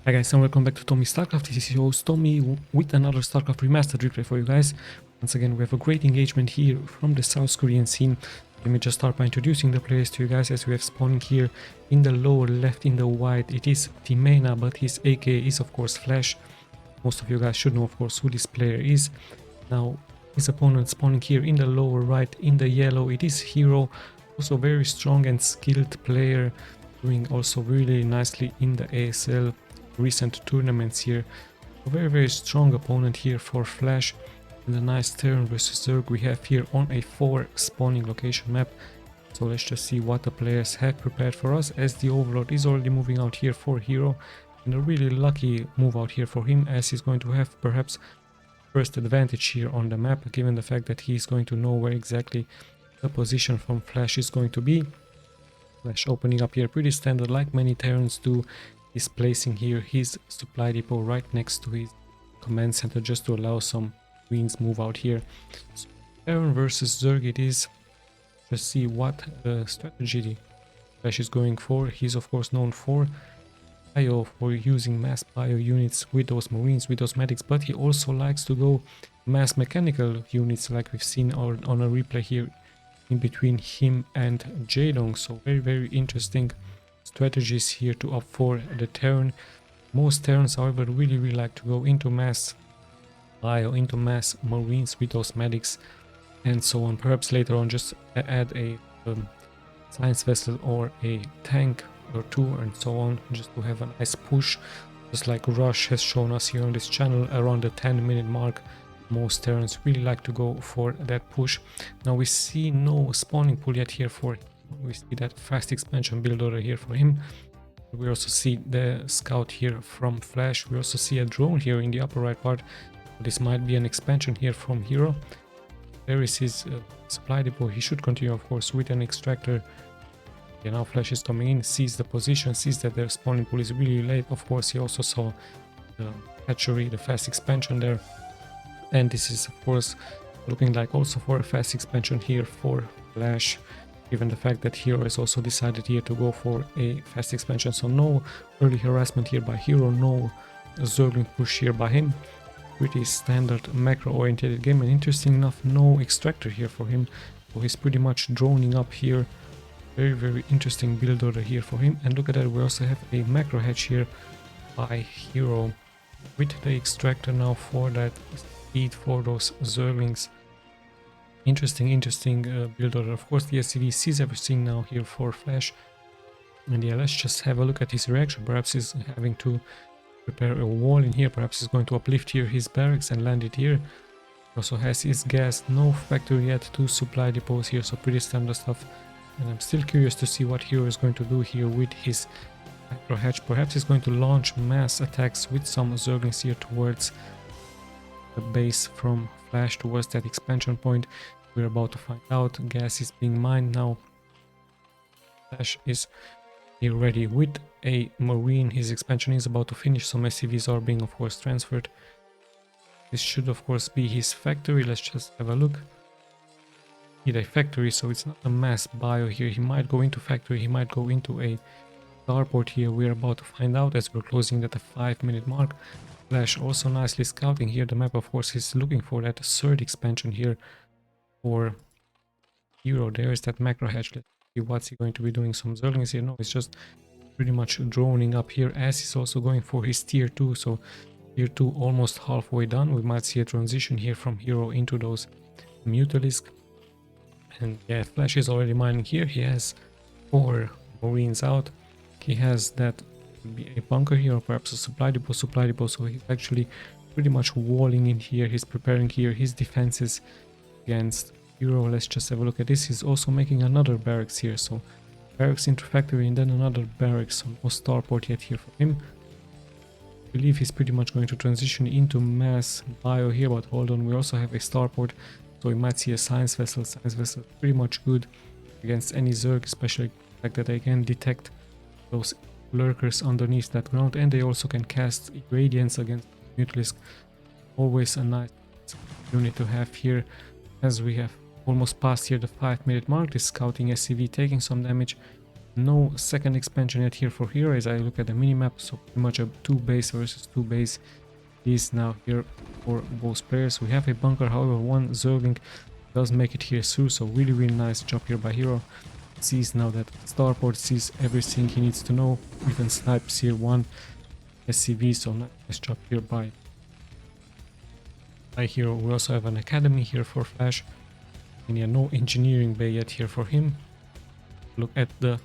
Hi guys, and welcome back to Tommy's Starcraft. This is your host Tommy with another Starcraft Remastered replay for you guys. Once again, we have a great engagement here from the South Korean scene. Let me just start by introducing the players to you guys, as we have spawning here in the lower left in the white. It is Timena, but his AK is of course Flash. Most of you guys should know of course who this player is. Now his opponent spawning here in the lower right in the yellow. It is Hero, also very strong and skilled player, doing also really nicely in the ASL recent tournaments here. A very strong opponent here for Flash. And a nice Terran versus Zerg we have here on a 4 spawning location map. So let's just see what the players have prepared for us, as the Overlord is already moving out here for Hero, and a really lucky move out here for him, as he's going to have perhaps first advantage here on the map, given the fact that he's going to know where exactly the position from Flash is going to be. Flash opening up here pretty standard, like many Terrans do. He's placing here his supply depot right next to his command center, just to allow some Queens move out here. So Terran versus Zerg it is. Let's see what strategy Flash is going for. He's of course known for bio, for using mass bio units with those Marines, with those medics, but he also likes to go mass mechanical units, like we've seen on a replay here in between him and Jaedong. So very interesting strategies here to opt for the Terran. Most Terrans, however, really like to go into mass bio, into mass Marines with those medics and so on. Perhaps later on just add a science vessel or a tank or two and so on, just to have a nice push, just like Rush has shown us here on this channel around the 10-minute mark. Most Terrans really like to go for that push. Now we see no spawning pool yet here for him. We see that fast expansion build order here for him. We also see the scout here from Flash. We also see a drone here in the upper right part. This might be an expansion here from Hero. There is his supply depot. He should continue of course with an extractor. Yeah, now Flash is coming in, sees the position, sees that their spawning pool is really late. Of course he also saw the hatchery, the fast expansion there. And this is of course looking like also for a fast expansion here for Flash, given the fact that Hero has also decided here to go for a fast expansion. So no early harassment here by Hero, no Zergling push here by him. Pretty standard macro oriented game, and interesting enough, no extractor here for him. So he's pretty much droning up here. Very interesting build order here for him. And look at that, we also have a macro hatch here by Hero with the extractor now for that speed for those Zerglings. Interesting build order. Of course the SCV sees everything now here for Flash. And yeah, let's just have a look at his reaction. Perhaps he's having to prepare a wall in here. Perhaps he's going to uplift here his barracks and land it here. He also has his gas, no factory yet, 2 supply depots here, so pretty standard stuff. And I'm still curious to see what Hero is going to do here with his macro hatch. Perhaps he's going to launch mass attacks with some Zerglings here towards the base from Flash, towards that expansion point. We're about to find out. Gas is being mined now. Flash is here ready with a Marine. His expansion is about to finish. Some SCVs are being of course transferred. This should of course be his factory. Let's just have a look. A factory, so it's not a mass bio here. He might go into factory, he might go into a starport here. We're about to find out as we're closing at the 5-minute mark. Flash also nicely scouting here the map. Of course he's looking for that third expansion here for Hero. There is that macro hatch. Let's see what's he going to be doing. Some Zerglings here. No, it's just pretty much droning up here, as he's also going for his tier 2. So tier 2 almost halfway done. We might see a transition here from Hero into those Mutalisk. And yeah, Flash is already mining here. He has 4 Marines out. He has that a bunker here, or perhaps a supply depot. So he's actually pretty much walling in here. He's preparing here his defenses against Hero. Let's just have a look at this. He's also making another barracks here. So barracks into factory and then another barracks. So no starport yet here for him. I believe he's pretty much going to transition into mass bio here, but hold on, we also have a starport. So we might see a science vessel. Science vessel pretty much good against any Zerg, especially the fact that they can detect those lurkers underneath that ground, and they also can cast irradiance against Mutalisk. Always a nice unit to have here, as we have almost passed here the 5-minute mark. This scouting SCV taking some damage. no second expansion yet here for Hero. As I look at the minimap, so pretty much a 2 base versus 2 base is now here for both players. We have a bunker, however one Zergling does make it here through, so really nice job here by Hero. Sees now that starport, sees everything he needs to know, even snipes here one SCV, so nice job here by Hero. We also have an academy here for Flash, and yeah, no engineering bay yet here for him. Look at the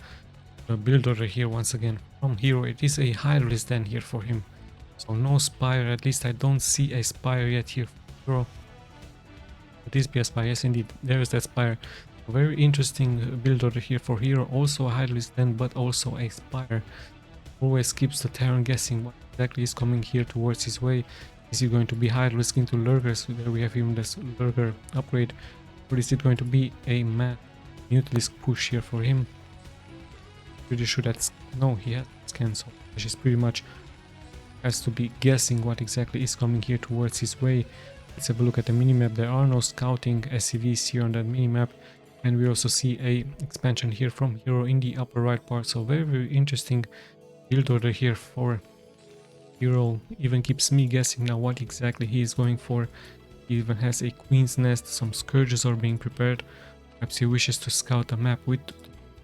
build order here once again from Hero. It is a high stand here for him, so no spire, at least I don't see a spire yet here for Hero. It is be a spire, yes indeed, there is that spire. A very interesting build order here for Hero, also a high stand but also a spire. Always keeps the Terran guessing what exactly is coming here towards his way. Is he going to be high risk into lurkers? There we have even this lurker upgrade, or is it going to be a Mutalisk push here for him? Pretty sure that's no, he has scan, so which is pretty much has to be guessing what exactly is coming here towards his way. Let's have a look at the minimap. There are no scouting SCVs here on that minimap, and we also see a expansion here from Hero in the upper right part. So very interesting build order here for Hero. Even keeps me guessing now what exactly he is going for. He even has a Queen's Nest, some Scourges are being prepared. Perhaps he wishes to scout a map with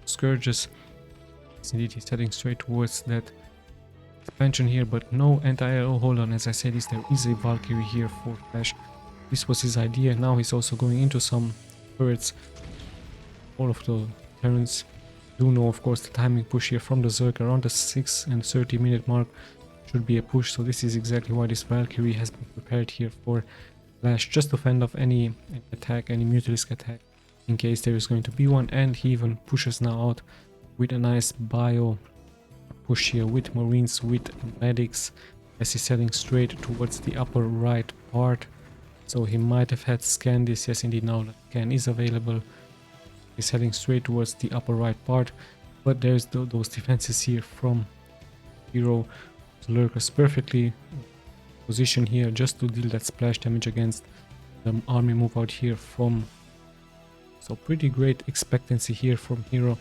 Scourges. Indeed, he's heading straight towards that expansion here, but no anti-air. Oh, hold on, as I said, there is a Valkyrie here for Flash. This was his idea. Now he's also going into some turrets. All of the Terrans do know, of course, the timing push here from the Zerg around the 6 and 30 minute mark should be a push. So this is exactly why this Valkyrie has been prepared here for Flash, just to fend off any attack, any Mutalisk attack, in case there is going to be one. And he even pushes now out with a nice bio push here with Marines, with medics, as he's heading straight towards the upper right part. So he might have had scanned this. Yes indeed, now the scan is available. He's heading straight towards the upper right part, but there's those defenses here from Hero. The lurkers perfectly positioned here just to deal that splash damage against the army move out here from. So pretty great expectancy here from Hero,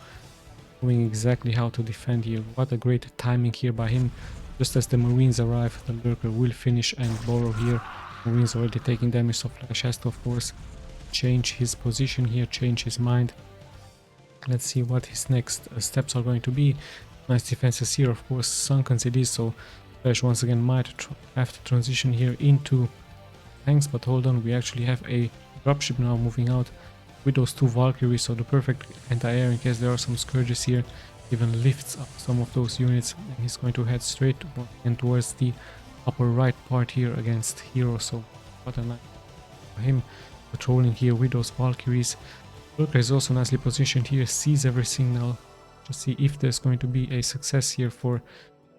knowing exactly how to defend here. What a great timing here by him. Just as the Marines arrive, the lurker will finish and borrow here. Marines already taking damage, so Flash has to of course change his position here, change his mind. Let's see what his next steps are going to be. Nice defenses here, of course, sunken it is, so Flash once again might have to transition here into tanks, but hold on, we actually have a dropship now moving out with those two Valkyries, so the perfect anti-air in case there are some Scourges here. Even lifts up some of those units, and he's going to head straight and towards the upper right part here against Hero. So what a nice for him, patrolling here with those Valkyries. Lurker is also nicely positioned here, sees everything now to see if there's going to be a success here for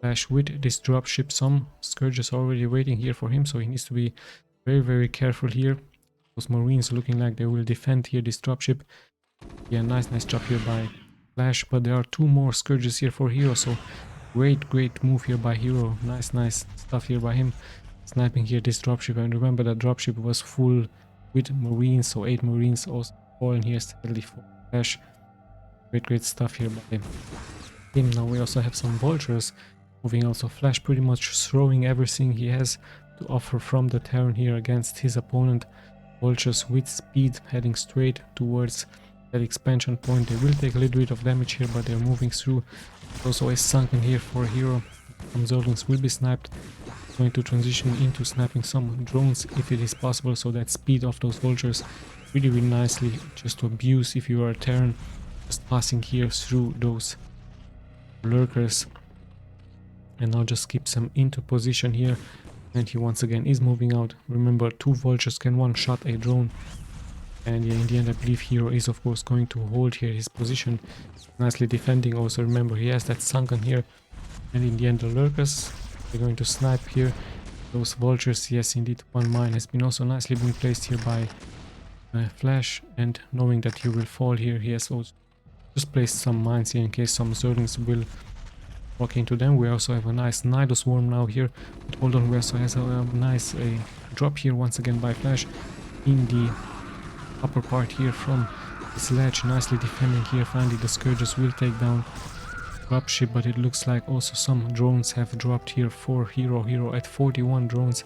Flash with this dropship. Some Scourges are already waiting here for him, so he needs to be very careful here. Those Marines looking like they will defend here this dropship. Yeah, nice job here by Flash, but there are two more Scourges here for Hero, so great move here by Hero. Nice stuff here by him, sniping here this dropship. And remember that dropship was full with Marines, so 8 Marines also fallen here sadly for Flash. Great stuff here by him. Now we also have some Vultures moving out, so Flash pretty much throwing everything he has to offer from the Terran here against his opponent. Vultures with speed heading straight towards that expansion point. They will take a little bit of damage here, but they're moving through. Also a sunken here for Hero. Some Zerglings will be sniped. Going to transition into sniping some drones if it is possible, so that speed of those Vultures really nicely just to abuse if you are a Terran. Just passing here through those lurkers, and now just keeps them into position here. And he once again is moving out. Remember, 2 Vultures can one shot a drone. And yeah, in the end I believe Hero is of course going to hold here his position, nicely defending. Also remember, he has that sunken here, and in the end the lurkers, they're going to snipe here those Vultures. Yes indeed, one mine has been also nicely been placed here by Flash, and knowing that he will fall here, he has also just placed some mines here in case some Zerglings will walk into them. We also have a nice Nidus Worm now here, but hold on, we also have a nice drop here once again by Flash in the upper part here from this ledge, nicely defending here. Finally the Scourges will take down dropship, but it looks like also some drones have dropped here for hero at 41 drones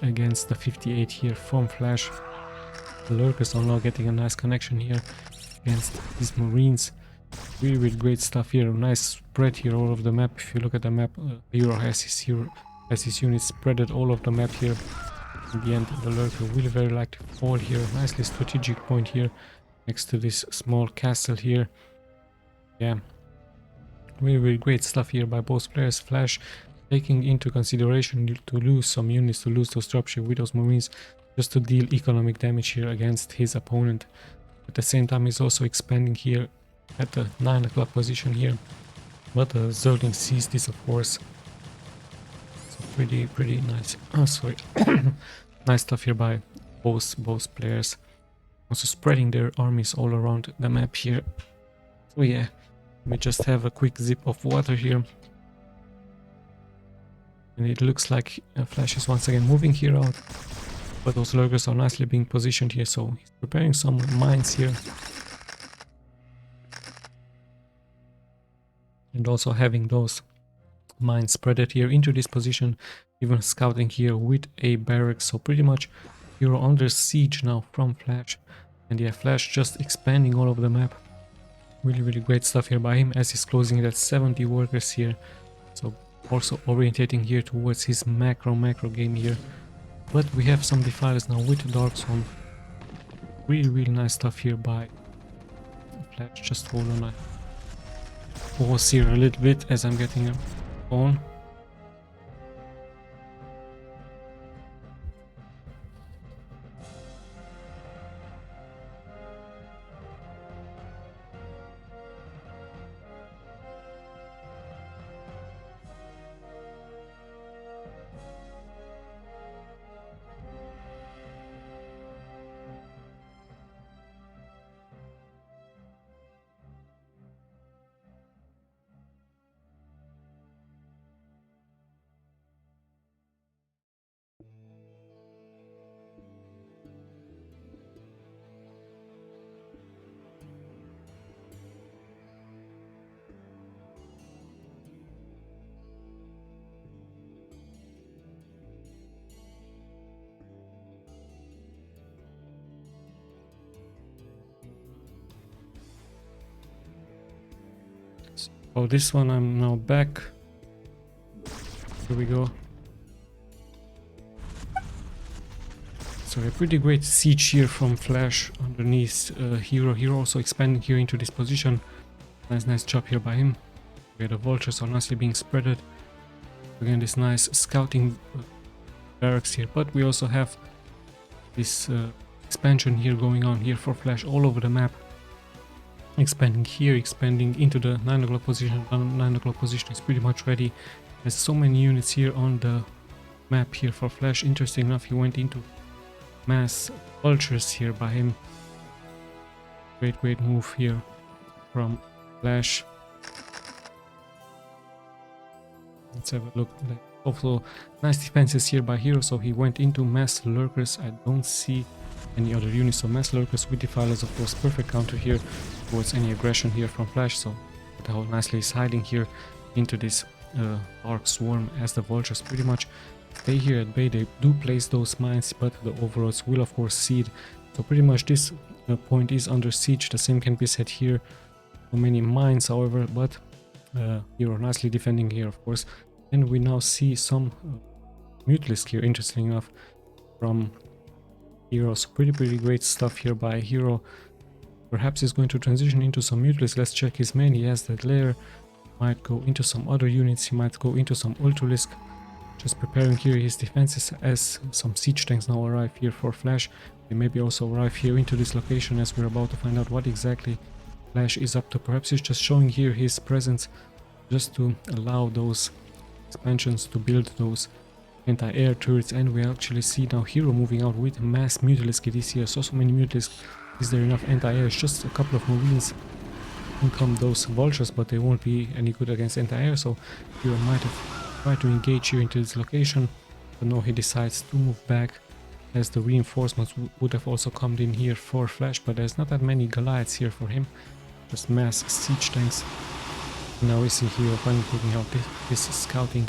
against the 58 here from Flash. The lurkers are now getting a nice connection here against these marines. Really great stuff here. Nice spread here all over the map. If you look at the map, hero has his units spreaded all over the map here. In the end, the lurker will very likely fall here. Nicely strategic point here next to this small castle here. Yeah, really great stuff here by both players. Flash taking into consideration to lose some units, to lose those dropship with those marines, just to deal economic damage here against his opponent. At the same time, he's also expanding here at the 9 o'clock position here, but the Zerg sees this, of course. So pretty nice. Oh, sorry. Nice stuff here by both players. Also spreading their armies all around the map here. So yeah, we just have a quick sip of water here. And it looks like Flash is once again moving here out. But those lurkers are nicely being positioned here, so he's preparing some mines here. And also having those mines spreaded here into this position, even scouting here with a barracks. So pretty much you're under siege now from Flash. And yeah, Flash just expanding all over the map. Really great stuff here by him as he's closing it at 70 workers here. So also orientating here towards his macro game here. But we have some defilers now with Dark Zone. Really nice stuff here by Flash. Just hold on, I pause here a little bit as I'm getting a phone. Oh, this one I'm now back. Here we go. So a pretty great siege here from Flash underneath Hero also expanding here into this position. Nice job here by him. Where the vultures are nicely being spreaded. Again, this nice scouting barracks here. But we also have this expansion here going on here for Flash all over the map. Expanding here, expanding into the 9 o'clock position. 9 o'clock position is pretty much ready. There's so many units here on the map here for Flash. Interesting enough, he went into mass vultures here by him. Great move here from Flash. Let's have a look. Also nice defenses here by Hero, so he went into mass lurkers. I don't see any other units, so mass lurkers with defilers, of course, perfect counter here towards any aggression here from Flash. So the whole nicely is hiding here into this dark swarm as the vultures pretty much stay here at bay. They do place those mines, but the overlords will of course cede. So pretty much this point is under siege. The same can be said here for many mines, however, but Hero nicely defending here, of course. And we now see some mutalisk here, interesting enough, from Hero. So pretty great stuff here by Hero. Perhaps he's going to transition into some mutalisk. Let's check his main. He has that layer. Might go into some other units. He might go into some ultralisk. Just preparing here his defenses as some siege tanks now arrive here for Flash. They maybe also arrive here into this location, as we're about to find out what exactly Flash is up to. Perhaps he's just showing here his presence just to allow those expansions to build those anti-air turrets. And we actually see now Hero moving out with mass mutalisk. It is here, so many mutalisk. Is there enough anti-air? Just a couple of marines. In come those vultures, but they won't be any good against anti-air, so Hero might have tried to engage here into this location, but no, he decides to move back, as the reinforcements would have also come in here for Flash. But there's not that many Goliaths here for him, just mass siege tanks. Now we see Hero finally taking out this scouting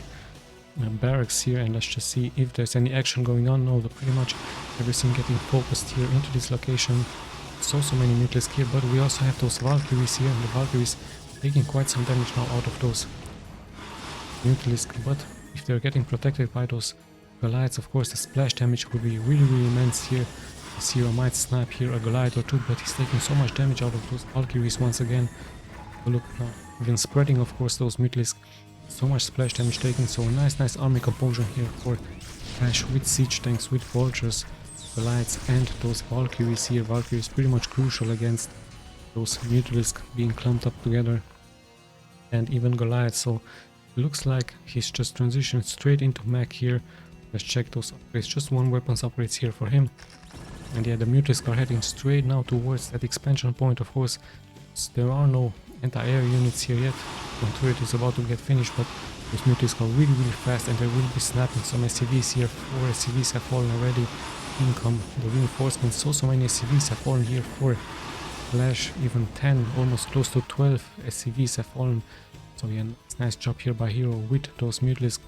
barracks here, and let's just see if there's any action going on. No, pretty much everything getting focused here into this location. So many Mutalisks here, but we also have those Valkyries here, and the Valkyries taking quite some damage now out of those Mutalisks. But if they're getting protected by those Goliaths, of course the splash damage will be really immense here. This hero might snipe here a Goliath or two, but he's taking so much damage out of those Valkyries once again. So look now, even spreading of course those Mutalisks. So much splash damage taken, so nice army composure here for Clash with siege tanks, with vultures, Goliaths and those Valkyries here. Valkyries pretty much crucial against those Mutalisks being clumped up together, and even Goliaths. So it looks like he's just transitioned straight into mech here. Let's check those upgrades, just one weapons upgrades here for him. And yeah, the Mutalisks are heading straight now towards that expansion point. Of course, there are no anti-air units here yet. One turret is about to get finished, but those Mutalisks are really fast, and they will be snapping some SCVs here. 4 SCVs have fallen already. In come the reinforcements. So many SCVs have fallen here for Flash. Even 10, almost close to 12 SCVs have fallen. So yeah, nice job here by Hero with those Mutalisks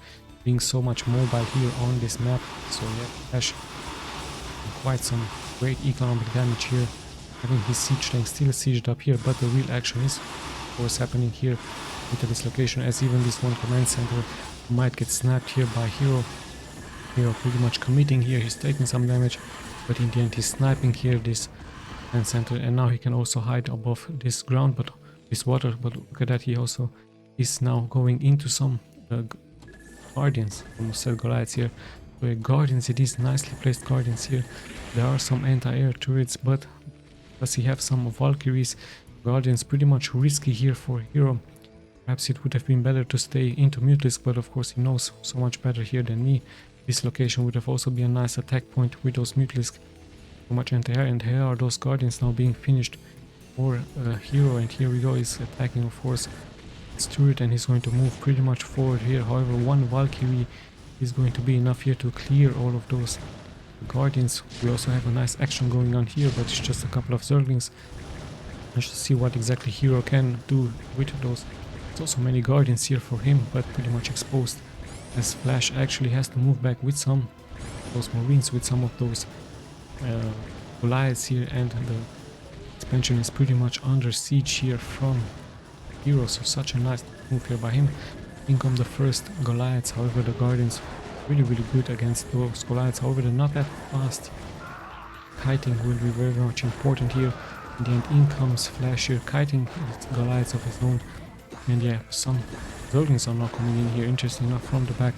being so much mobile here on this map. So yeah, Flash quite some great economic damage here, having his siege tank still sieged up here, but the real action is of course happening here into this location, as even this one command center might get snapped here by Hero. Hero pretty much committing here, he's taking some damage, but in the end he's sniping here this command center, and now he can also hide above this ground, but this water. But look at that, he also is now going into some guardians, almost said Goliaths here. So guardians, it is nicely placed guardians here. There are some anti-air turrets, but does he have some Valkyries? Guardians pretty much risky here for Hero. Perhaps it would have been better to stay into Mutalisk, but of course he knows so much better here than me. This location would have also been a nice attack point with those Mutalisk. So much anti-air, and here are those Guardians now being finished for Hero, and here we go, he's attacking of course his turret, and he's going to move pretty much forward here. However, one Valkyrie is going to be enough here to clear all of those Guardians. We also have a nice action going on here, but it's just a couple of Zerglings. Let's see what exactly Hero can do with those. There's also many Guardians here for him, but pretty much exposed, as Flash actually has to move back with some of those Marines, with some of those Goliaths here, and the expansion is pretty much under siege here from Hero. So such a nice move here by him. In come the first Goliaths. However, the Guardians really good against those Goliaths. However, they're not that fast. Kiting will be very much important here. In the end, in comes Flash here, kiting Goliaths of his own. And yeah, some Zerglings are now coming in here, interesting enough, from the back,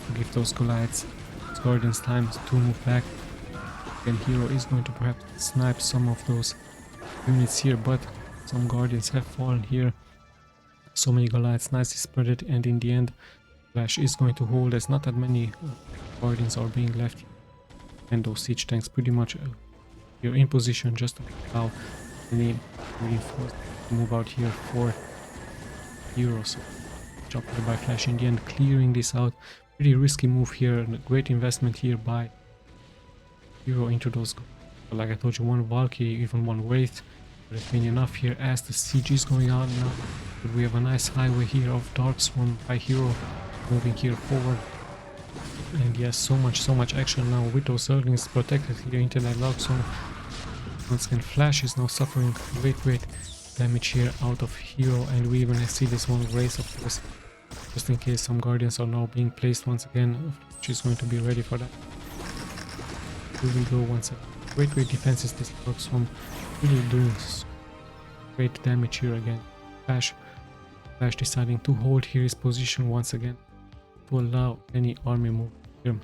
to give those Goliaths, those Guardians, time to move back. And Hero is going to perhaps snipe some of those units here, but some Guardians have fallen here. So many Goliaths nicely spread, and in the end Flash is going to hold, as not that many Guardians are being left, and those siege tanks pretty much here in position just to allow any reinforcements to move out here for Hero. So job by Flash in the end, clearing this out. Pretty risky move here, and a great investment here by Hero into those. Like I told you, one Valkyrie, even one Wraith would have been enough here, as the siege is going on now. But we have a nice highway here of Dark Swarm by Hero moving here forward. And yes, so much action now with those Zerglings protected here into that Dark Swarm. Once again, Flash is now suffering great damage here out of Hero, and we even see this one Wraith, of course, just in case some Guardians are now being placed once again. She's going to be ready for that. Here we go once again. Great defenses, this Dark Swarm really doing great damage here again. Flash deciding to hold here his position once again, to allow any army move here.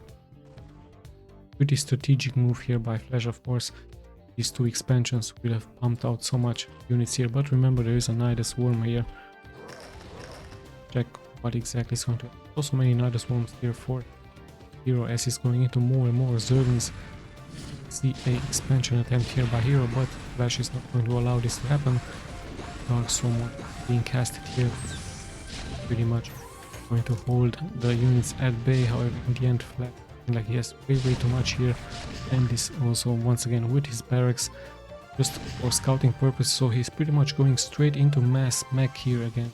Pretty strategic move here by Flash, of course. These two expansions will have pumped out so much units here, but remember, there is a Nidus Swarm here. Check what exactly is going to. Also many Nidus Swarms here for Hero, as he's going into more and more Zerglings. See a expansion attempt here by Hero, but Flash is not going to allow this to happen. Dark Swarm being casted here, pretty much going to hold the units at bay. However, in the end, Flash, like he has way too much here, and this also once again with his barracks just for scouting purpose. So he's pretty much going straight into mass mech here again.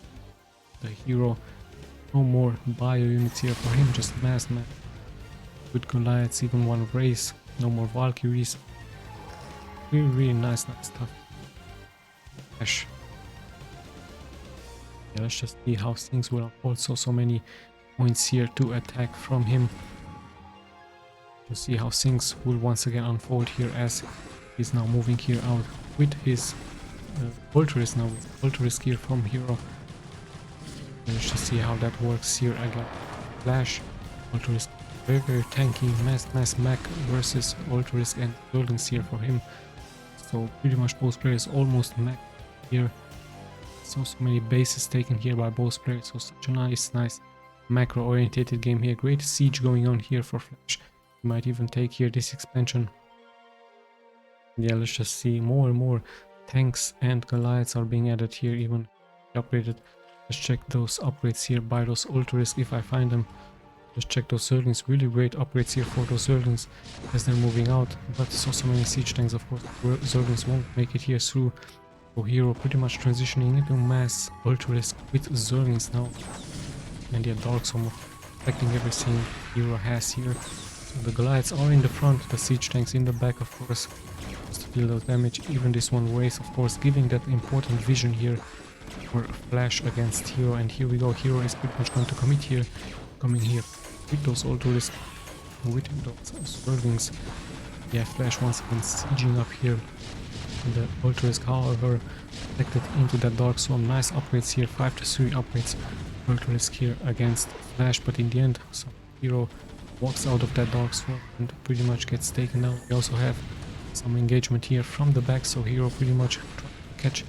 the hero. No more bio units here for him, just mass with Goliaths, even one race. No more Valkyries. Really nice stuff. Flash. Yeah, let's just see how things will unfold. So many points here to attack from him. To see how things will once again unfold here as he's now moving here out with his Ultra-Risk now, with Ultra-Risk here from hero. Let's just see how that works here again. Flash, Ultra-Risk, very tanky, mass mech versus Ultra-Risk and buildings here for him. So pretty much both players almost mech here. So many bases taken here by both players. So such a nice macro orientated game here. Great siege going on here for Flash. He might even take here this expansion. Yeah, let's just see more and more tanks and Goliaths are being added here, even upgraded. Let's check those upgrades here by those Ultra-Risk if I find them. Let's check those Zerglings. Really great upgrades here for those Zerglings as they're moving out. But so many siege tanks, of course. Zerglings won't make it here through. So hero pretty much transitioning into mass Ultra-Risk with Zerglings now. And yeah, Dark Zone affecting everything hero has here. So the Goliaths are in the front, the siege tanks in the back, of course, just to deal those damage. Even this one race, of course, giving that important vision here for Flash against hero. And here we go, hero is pretty much going to commit here, coming here with those Ultra-Risk, with those Zerglings. Yeah, Flash once again sieging up here. The Ultra-Risk, however, protected into that Dark Zone. Nice upgrades here, 5-3 upgrades. Ultra-Risk here against Flash, but in the end, some hero walks out of that Dark Zone and pretty much gets taken down. We also have some engagement here from the back, so hero pretty much trying to catch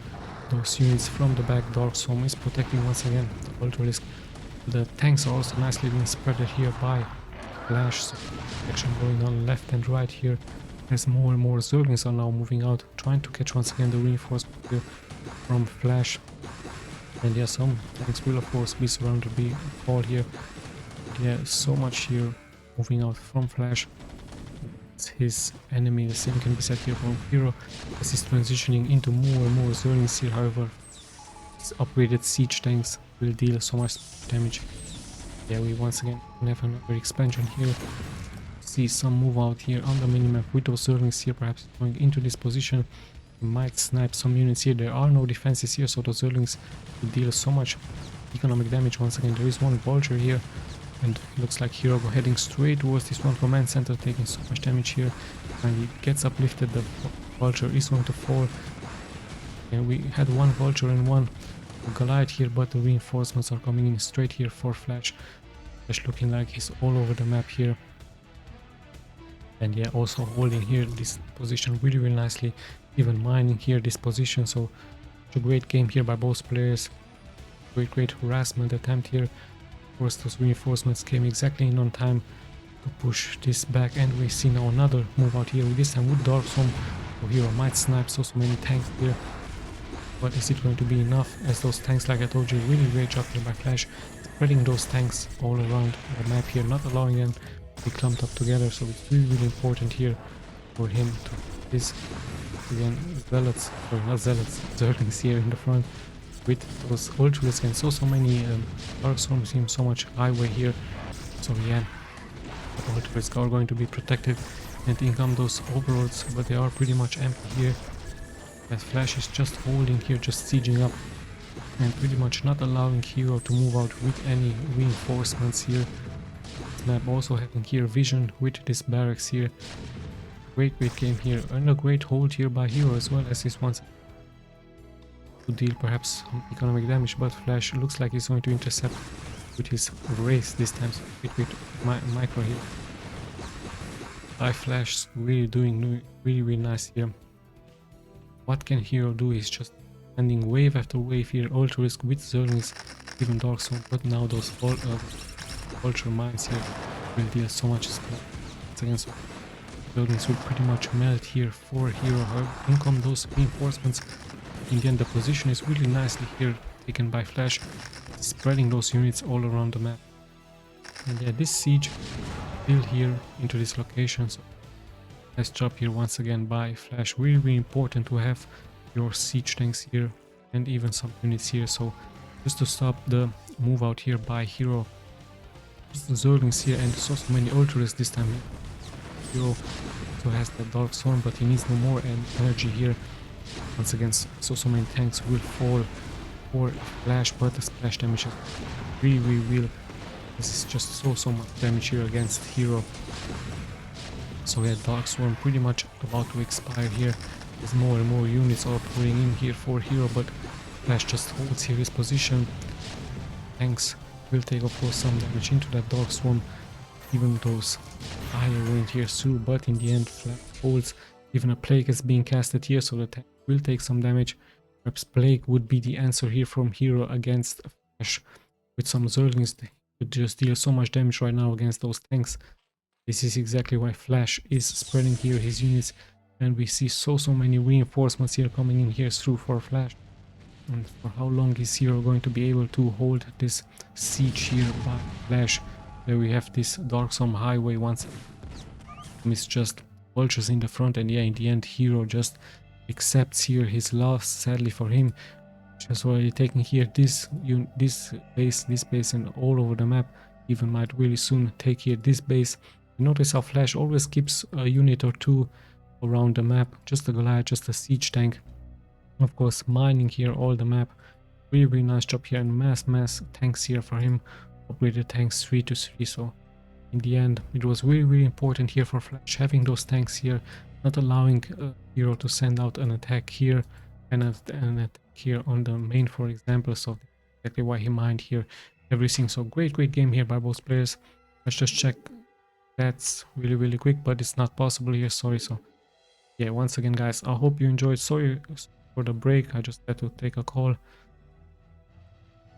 those units from the back. Dark Zone is protecting once again the Ultra-Risk. The tanks are also nicely being spreaded here by Flash, so action going on left and right here. As more and more Zerglings are now moving out, trying to catch once again the reinforcement here from Flash. And yeah, some tanks will of course be surrounded, be fall here. Yeah, so much here moving out from Flash. It's his enemy, the same can be said here from hero as he's transitioning into more and more Zerglings here. However, his upgraded siege tanks will deal so much damage. Yeah, we once again have another expansion here. See some move out here on the minimap with those Zerglings here, perhaps going into this position. He might snipe some units here. There are no defenses here, so those Zerglings will deal so much economic damage. Once again, there is one vulture here, and it looks like hero go heading straight towards this one command center, taking so much damage here. And he gets uplifted, the vulture is going to fall. And we had one vulture and one Goliath here, but the reinforcements are coming in straight here for Flash. Flash looking like he's all over the map here. And yeah, also holding here this position really nicely, even mining here this position. So it's a great game here by both players. Great harassment attempt here. Of course, those reinforcements came exactly in on time to push this back, and we see now another move out here, this time with Dark Zone. So hero might snipe so many tanks here, but is it going to be enough? As those tanks, like I told you, really great job here by Flash, spreading those tanks all around the map here, not allowing them be clumped up together. So it's really important here for him to this again zealots, or not zealots, Zerglings here in the front with those Ultra-Risk and so many Dark Storms, seem so much highway here. So yeah, the Ultra-Risk are going to be protected, and in come those overlords, but they are pretty much empty here as Flash is just holding here, just sieging up and pretty much not allowing hero to move out with any reinforcements here. Map also having here vision with this barracks here. Great game here, and a great hold here by hero as well, as he wants to deal perhaps some economic damage, but Flash looks like he's going to intercept with his race this time, so with micro here. By Flash really doing really nice here. What can hero do? He's just sending wave after wave here, Ultra-Risk with Zerglings, even Dark Zone, but now those Vulture mines here will deal so much against Zerglings will pretty much melt here for hero. In come those reinforcements. In the end, the position is really nicely here taken by Flash, spreading those units all around the map. And yeah, this siege still here into this location, so nice job here once again by Flash. Really important to have your siege tanks here and even some units here, so just to stop the move out here by hero. Just the Zerglings here and so many ultras this time. Hero also has the Dark Storm, but he needs no more energy here. Once again, so many tanks will fall for flash, but the splash damage is really will. This is just so much damage here against hero. So yeah, Dark Storm pretty much about to expire here. There's more and more units are pouring in here for hero, but Flash just holds here his position. Tanks will take of course some damage into that Dark Storm, even those higher range here too, but in the end Flash holds. Even a Plague is being casted here, so the tank will take some damage. Perhaps Plague would be the answer here from hero against Flash. With some Zerglings, they could just deal so much damage right now against those tanks. This is exactly why Flash is spreading here his units, and we see so many reinforcements here coming in here through for Flash. And for how long is hero going to be able to hold this siege here by Flash? There we have this Darkstorm highway once. It's just vultures in the front, and yeah, in the end hero just accepts here his loss, sadly for him. Just already taking here this base and all over the map. Even might really soon take here this base. Notice how Flash always keeps a unit or two around the map, just a Goliath, just a siege tank. Of course, mining here all the map. Really nice job here, and mass tanks here for him. Upgraded tanks 3 to 3, so in the end it was really important here for Flash having those tanks here, not allowing hero to send out an attack here and an attack here on the main, for example. So exactly why he mined here everything. So great game here by both players. Let's just check that's really quick, but it's not possible here, sorry. So yeah, once again guys, I hope you enjoyed. Sorry for the break, I just had to take a call.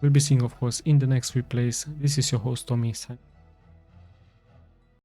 We'll be seeing of course in the next replays. This is your host Tommy.